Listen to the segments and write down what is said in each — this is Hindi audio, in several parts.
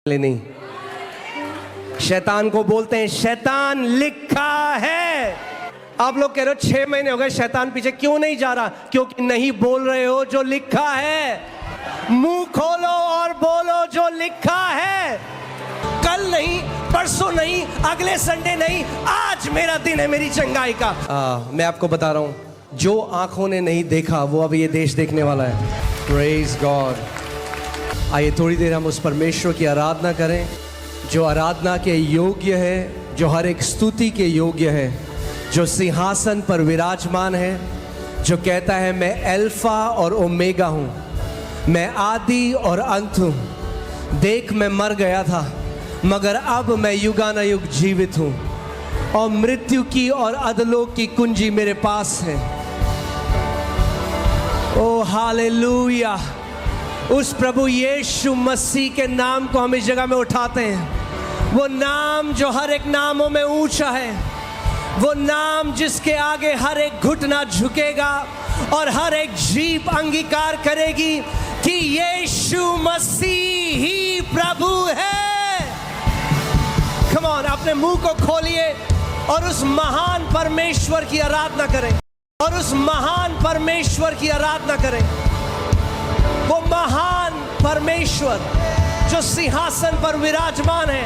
नहीं, शैतान को बोलते हैं शैतान लिखा है। आप लोग कह रहे हो 6 महीने हो गए शैतान पीछे क्यों नहीं जा रहा? क्योंकि नहीं बोल रहे हो जो लिखा है। मुंह खोलो और बोलो जो लिखा है। कल नहीं, परसों नहीं, अगले संडे नहीं, आज मेरा दिन है मेरी चंगाई का। मैं आपको बता रहा हूं, जो आंखों ने नहीं देखा वो अब ये देश देखने वाला है। Praise God. आइए थोड़ी देर हम उस परमेश्वर की आराधना करें जो आराधना के योग्य है, जो हर एक स्तुति के योग्य है, जो सिंहासन पर विराजमान है, जो कहता है मैं अल्फा और ओमेगा हूँ, मैं आदि और अंत हूँ। देख मैं मर गया था मगर अब मैं युगानुयुग जीवित हूँ और मृत्यु की और अधलोक की कुंजी मेरे पास है। ओ हालेलुया। उस प्रभु यीशु मसीह के नाम को हम इस जगह में उठाते हैं। वो नाम जो हर एक नामों में ऊंचा है, वो नाम जिसके आगे हर एक घुटना झुकेगा और हर एक जीभ अंगीकार करेगी कि यीशु मसीह ही प्रभु है। कम ऑन, अपने मुंह को खोलिए और उस महान परमेश्वर की आराधना करें, और उस महान परमेश्वर की आराधना करें। वो महान परमेश्वर जो सिंहासन पर विराजमान है,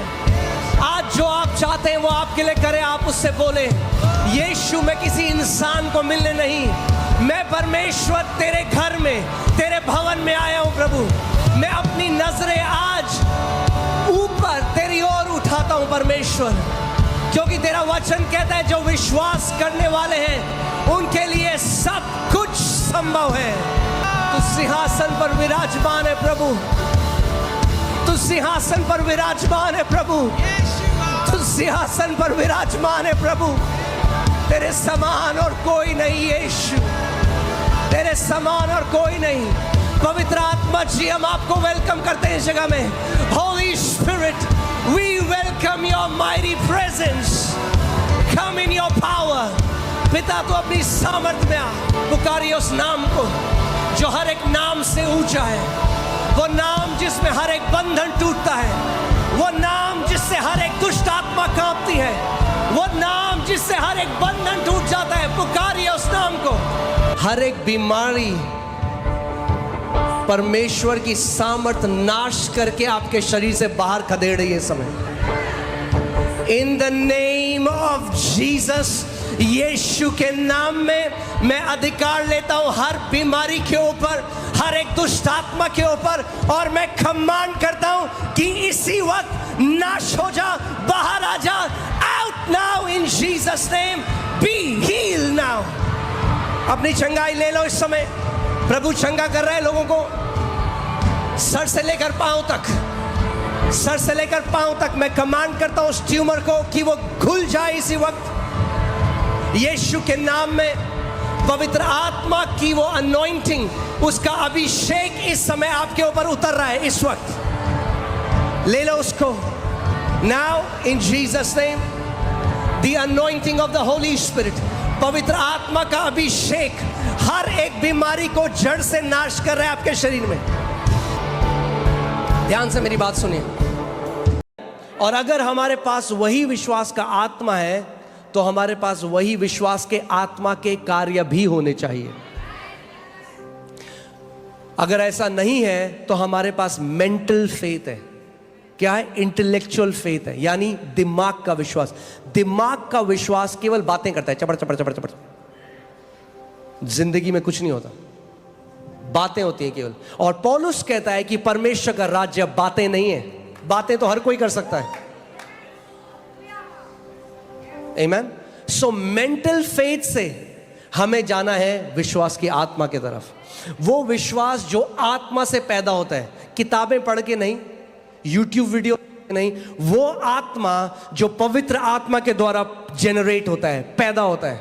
आज जो आप चाहते हैं वो आपके लिए करे। आप उससे बोले, यीशु मैं किसी इंसान को मिलने नहीं, मैं परमेश्वर तेरे घर में, तेरे भवन में आया हूं। प्रभु मैं अपनी नजरें आज ऊपर तेरी ओर उठाता हूं परमेश्वर, क्योंकि तेरा वचन कहता है जो विश्वास करने वाले हैं उनके लिए सब कुछ संभव है। तू सिंहासन पर विराजमान है प्रभु, तू सिंहासन पर विराजमान है प्रभु, तू सिंहासन पर विराजमान है प्रभु। तेरे समान और कोई नहीं यीशु, तेरे समान और कोई नहीं। पवित्र आत्मा जी हम आपको वेलकम करते हैं इस जगह में। Holy Spirit we welcome your mighty presence, come in your power. पिता तो अपनी सामर्थ में आ, पुकारिए उस नाम को जो हर एक नाम से ऊंचा है, वो नाम जिसमें हर एक बंधन टूटता है, वो नाम जिससे हर एक दुष्ट आत्मा कांपती है, वो नाम जिससे हर एक बंधन टूट जाता है। पुकारिए उस नाम को। हर एक बीमारी परमेश्वर की सामर्थ नाश करके आपके शरीर से बाहर खदेड़ रही है समय। In the name of Jesus, Yeshu के नाम में मैं अधिकार लेता हूं हर बीमारी के ऊपर, हर एक दुष्ट आत्मा के ऊपर, और मैं कमांड करता हूं कि इसी वक्त नाश हो जा, बाहर आ जा। Out now in Jesus name, be heal now. अपनी चंगाई ले लो इस समय। प्रभु चंगा कर रहे हैं लोगों को, सर से लेकर पांव तक, सर से लेकर पांव तक। मैं कमांड करता हूं उस ट्यूमर को कि वो खुल जाए इसी वक्त यीशु के नाम में। पवित्र आत्मा की वो अनॉइंटिंग, उसका अभिषेक इस समय आपके ऊपर उतर रहा है इस वक्त। ले लो उसको। Now in Jesus name, the anointing of the Holi spirit, पवित्र आत्मा का अभिषेक हर एक बीमारी को जड़ से नाश कर रहा है आपके शरीर में। ध्यान से मेरी बात सुनिए। और अगर हमारे पास वही विश्वास का आत्मा है तो हमारे पास वही विश्वास के आत्मा के कार्य भी होने चाहिए। अगर ऐसा नहीं है तो हमारे पास मेंटल फेथ है। क्या है? इंटेलेक्चुअल फेथ है, यानी दिमाग का विश्वास। दिमाग का विश्वास केवल बातें करता है, चपड़ चपड़ चपड़ चपड़। जिंदगी में कुछ नहीं होता, बातें होती हैं केवल। और पौलुस कहता है कि परमेश्वर का राज्य बातें नहीं है। बातें तो हर कोई कर सकता है। Amen? So mental faith से हमें जाना है विश्वास की आत्मा की तरफ। वो विश्वास जो आत्मा से पैदा होता है, किताबें पढ़ के नहीं, YouTube वीडियो नहीं, वो आत्मा जो पवित्र आत्मा के द्वारा जेनरेट होता है, पैदा होता है।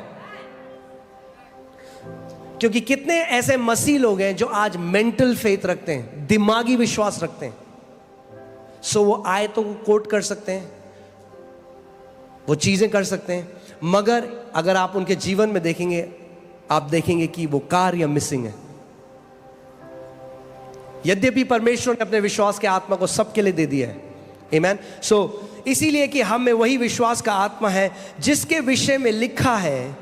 क्योंकि कितने ऐसे मसीह लोग हैं जो आज मेंटल फेथ रखते हैं, दिमागी विश्वास रखते हैं। सो वो आयतों को कोट कर सकते हैं, वो चीजें कर सकते हैं, मगर अगर आप उनके जीवन में देखेंगे, आप देखेंगे कि वो कार्य मिसिंग है। यद्यपि परमेश्वर ने अपने विश्वास के आत्मा को सबके लिए दे दिया है, आमेन। सो इसीलिए कि हम में वही विश्वास का आत्मा है जिसके विषय में लिखा है,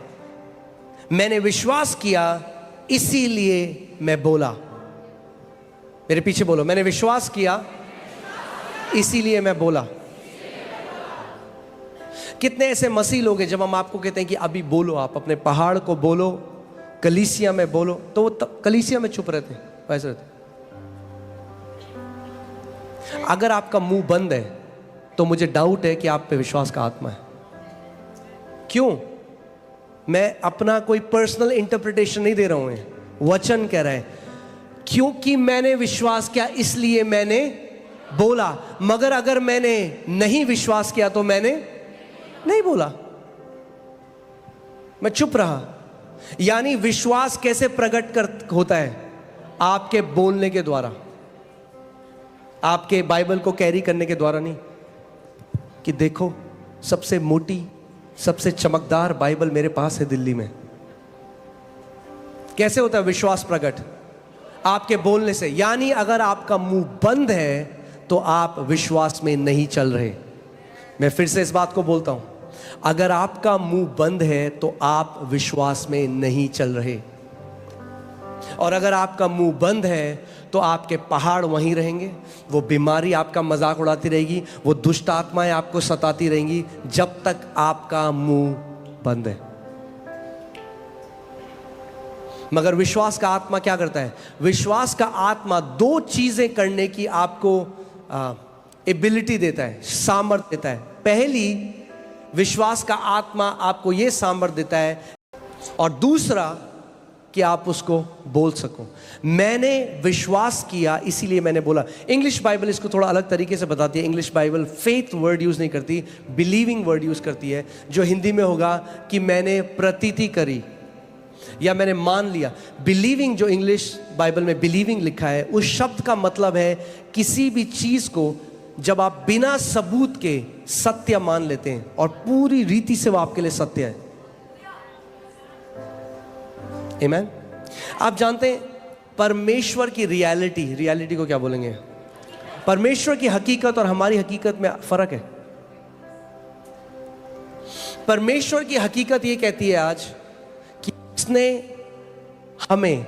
मैंने विश्वास किया इसीलिए मैं बोला। मेरे पीछे बोलो, मैंने विश्वास किया इसीलिए मैं बोला। कितने ऐसे मसीह लोग हैं जब हम आपको कहते हैं कि अभी बोलो, आप अपने पहाड़ को बोलो, कलीसिया में बोलो, तो वो कलीसिया में चुप रहते हैं, वैसे रहते। अगर आपका मुंह बंद है तो मुझे डाउट है कि आप पे विश्वास का आत्मा है। क्यों? मैं अपना कोई पर्सनल इंटरप्रिटेशन नहीं दे रहा हूं, वचन कह रहा है क्योंकि मैंने विश्वास किया इसलिए मैंने बोला। मगर अगर मैंने नहीं विश्वास किया तो मैंने नहीं बोला, मैं चुप रहा। यानी विश्वास कैसे प्रकट होता है? आपके बोलने के द्वारा, आपके बाइबल को कैरी करने के द्वारा नहीं कि देखो सबसे मोटी सबसे चमकदार बाइबल मेरे पास है दिल्ली में। कैसे होता है विश्वास प्रकट? आपके बोलने से। यानी अगर आपका मुंह बंद है तो आप विश्वास में नहीं चल रहे। मैं फिर से इस बात को बोलता हूं, अगर आपका मुंह बंद है तो आप विश्वास में नहीं चल रहे। और अगर आपका मुंह बंद है तो आपके पहाड़ वहीं रहेंगे, वो बीमारी आपका मजाक उड़ाती रहेगी, वो दुष्ट आत्माएं आपको सताती रहेंगी जब तक आपका मुंह बंद है। मगर विश्वास का आत्मा क्या करता है? विश्वास का आत्मा दो चीजें करने की आपको एबिलिटी देता है, सामर्थ्य देता है। पहली, विश्वास का आत्मा आपको यह सामर्थ्य देता है, और दूसरा कि आप उसको बोल सको। मैंने विश्वास किया इसीलिए मैंने बोला। इंग्लिश बाइबल इसको थोड़ा अलग तरीके से बताती है। English Bible faith word use नहीं करती, बिलीविंग वर्ड यूज करती है, जो हिंदी में होगा कि मैंने प्रतीति करी या मैंने मान लिया। बिलीविंग, जो इंग्लिश बाइबल में बिलीविंग लिखा है, उस शब्द का मतलब है किसी भी चीज को जब आप बिना सबूत के सत्य मान लेते हैं और पूरी रीति से वो आपके लिए सत्य है। आमेन। आप जानते हैं परमेश्वर की रियलिटी को क्या बोलेंगे? परमेश्वर की हकीकत और हमारी हकीकत में फर्क है। परमेश्वर की हकीकत ये कहती है आज कि उसने हमें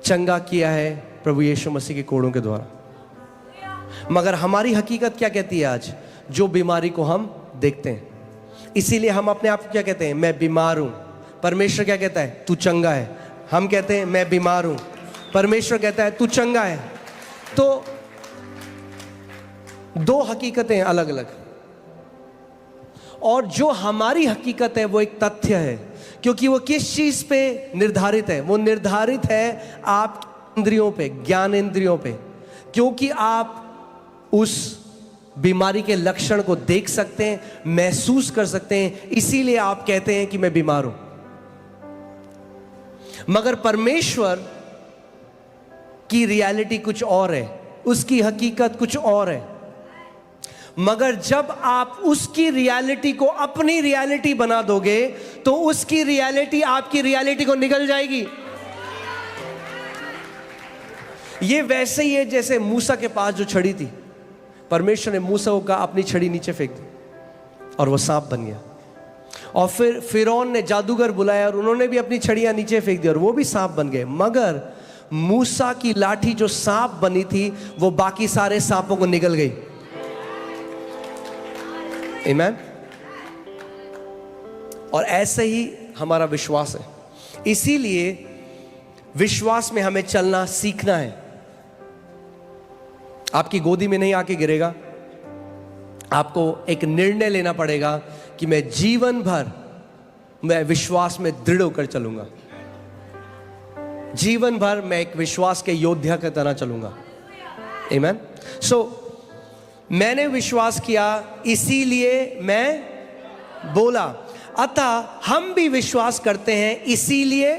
चंगा किया है प्रभु यीशु मसीह के कोड़ों के द्वारा। मगर हमारी हकीकत क्या कहती है आज? जो बीमारी को हम देखते हैं, इसीलिए हम अपने आप को क्या कहते हैं? मैं बीमार हूं। परमेश्वर क्या कहता है? तू चंगा है। हम कहते हैं मैं बीमार हूं, परमेश्वर कहता है तू चंगा है। तो दो हकीकतें अलग अलग, और जो हमारी हकीकत है वो एक तथ्य है, क्योंकि वो किस चीज पे निर्धारित है? वो निर्धारित है आप इंद्रियों पे, ज्ञान इंद्रियों पे, क्योंकि आप उस बीमारी के लक्षण को देख सकते हैं, महसूस कर सकते हैं, इसीलिए आप कहते हैं कि मैं बीमार हूं। मगर परमेश्वर की रियलिटी कुछ और है, उसकी हकीकत कुछ और है। मगर जब आप उसकी रियलिटी को अपनी रियलिटी बना दोगे तो उसकी रियलिटी आपकी रियलिटी को निगल जाएगी। ये वैसे ही है जैसे मूसा के पास जो छड़ी थी, परमेश्वर ने मूसा को कहा अपनी छड़ी नीचे फेंक दी और वो सांप बन गया। और फिर फिरौन ने जादूगर बुलाया और उन्होंने भी अपनी छड़ियां नीचे फेंक दी और वो भी सांप बन गए। मगर मूसा की लाठी जो सांप बनी थी वो बाकी सारे सांपों को निगल गई। आमीन। और ऐसे ही हमारा विश्वास है। इसीलिए विश्वास में हमें चलना सीखना है। आपकी गोदी में नहीं आके गिरेगा, आपको एक निर्णय लेना पड़ेगा कि मैं जीवन भर मैं विश्वास में दृढ़ होकर चलूंगा। जीवन भर मैं एक विश्वास के योद्धा की तरह चलूंगा। आमीन। सो मैंने विश्वास किया इसीलिए मैं बोला। अतः हम भी विश्वास करते हैं इसीलिए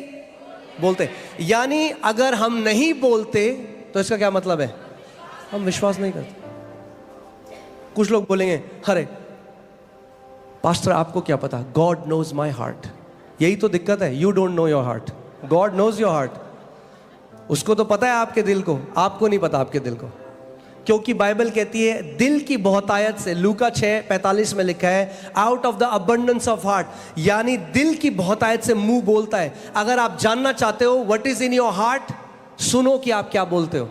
बोलते। यानी अगर हम नहीं बोलते तो इसका क्या मतलब है? हम विश्वास नहीं करते। कुछ लोग बोलेंगे अरे पास्टर आपको क्या पता, गॉड नोज माई हार्ट। यही तो दिक्कत है, you don't know your heart, God knows your heart. उसको तो पता है आपके दिल को, आपको नहीं पता आपके दिल को। क्योंकि बाइबल कहती है दिल की बहुतायत से, लूका 6:45 में लिखा है, out of the abundance of heart, यानी दिल की बहुतायत से मुंह बोलता है। अगर आप जानना चाहते हो what is in your heart, सुनो कि आप क्या बोलते हो।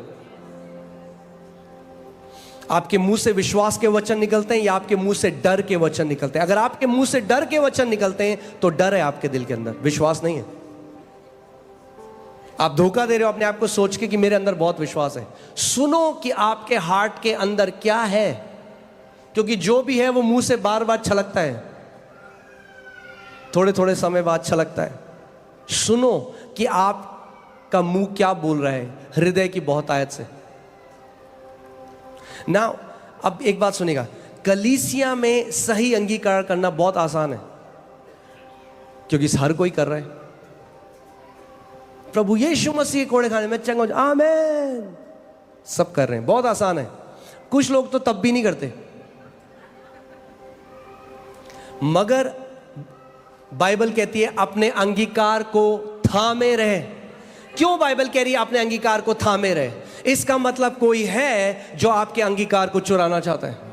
आपके मुंह से विश्वास के वचन निकलते हैं या आपके मुंह से डर के वचन निकलते हैं? अगर आपके मुंह से डर के वचन निकलते हैं तो डर है आपके दिल के अंदर, विश्वास नहीं है। आप धोखा दे रहे हो अपने आप को सोच के कि मेरे अंदर बहुत विश्वास है। सुनो कि आपके हार्ट के अंदर क्या है, क्योंकि जो भी है वो मुंह से बार बार छलकता है, थोड़े थोड़े समय बाद छलकता है। सुनो कि आपका मुंह क्या बोल रहा है हृदय की बहुतायत से ना। अब एक बात सुनिएगा, कलीसिया में सही अंगीकार करना बहुत आसान है, क्योंकि हर कोई कर रहा है। प्रभु यीशु मसीह कोड़े खाने में चंगा, आमीन, सब कर रहे हैं, बहुत आसान है। कुछ लोग तो तब भी नहीं करते। मगर बाइबल कहती है अपने अंगीकार को थामे रहे। क्यों बाइबल कह रही है अपने अंगीकार को थामे रहे? इसका मतलब कोई है जो आपके अंगीकार को चुराना चाहता है।